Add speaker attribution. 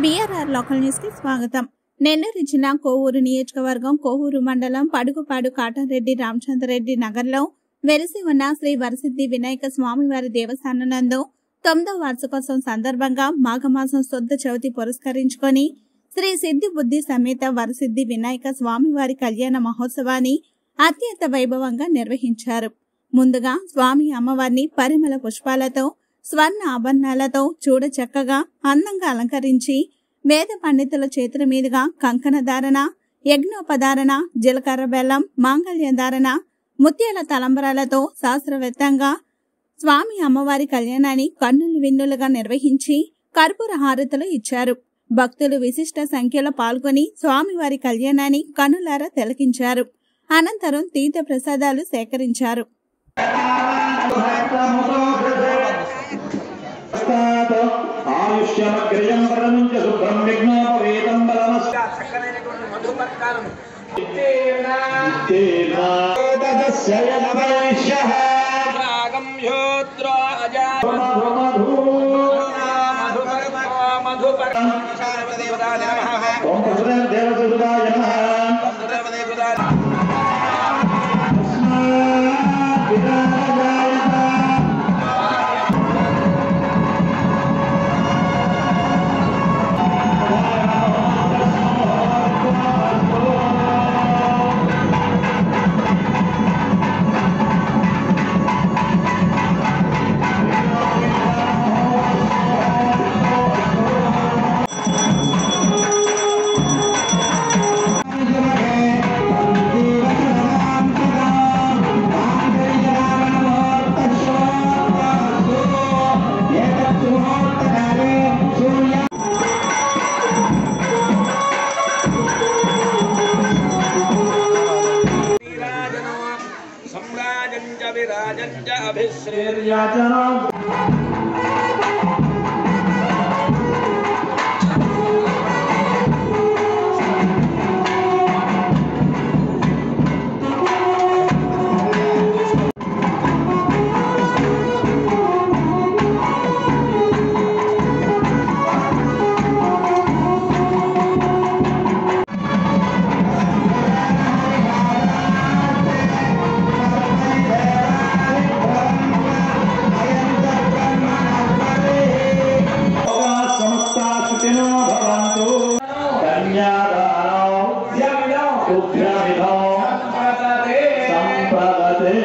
Speaker 1: BRR local news కి స్వాగతం. నెల్లూరు జిల్లా కోవూరు నియోజకవర్గం కోవూరు మండలం పడుగుపాడు కాటంరెడ్డి రామచంద్రరెడ్డి నగర్లో వెలిసి ఉన్న శ్రీ వరసిద్ధి వినాయక స్వామివారి దేవస్థానం నందు 9వ వార్షికోత్సవం సందర్భంగా మాఘమాసం శుద్ధ చవితి పురస్కరించుకొని శ్రీ సిద్ధి బుద్ధి సమేత వరసిద్ధి వినాయక స్వామివారి కళ్యాణ మహోత్సవాన్ని అత్యంత వైభవంగా నిర్వహించారు. ముందుగా స్వామి అమ్మవారిని పరిమళ పుష్పాలతో స్వర్ణ ఆభరణాలతో చూడ చక్కగా అందంగా అలంకరించి వేద పండితుల చేతుల మీదుగా కంకణ ధారణ, యజ్ఞోపధారణ, జీలకర్ర బెల్లం, మాంగళ్య ధారణ, ముత్యాల తలంబరాలతో శాస్త్రవేత్తంగా స్వామి అమ్మవారి కళ్యాణాన్ని కన్నులు విన్నులుగా నిర్వహించి కర్పూర హారతులు ఇచ్చారు. భక్తులు విశిష్ట సంఖ్యలో పాల్గొని స్వామివారి కళ్యాణాన్ని కన్నులారా తిలకించారు. అనంతరం తీర్థ ప్రసాదాలు సేకరించారు.
Speaker 2: సంప్రదతే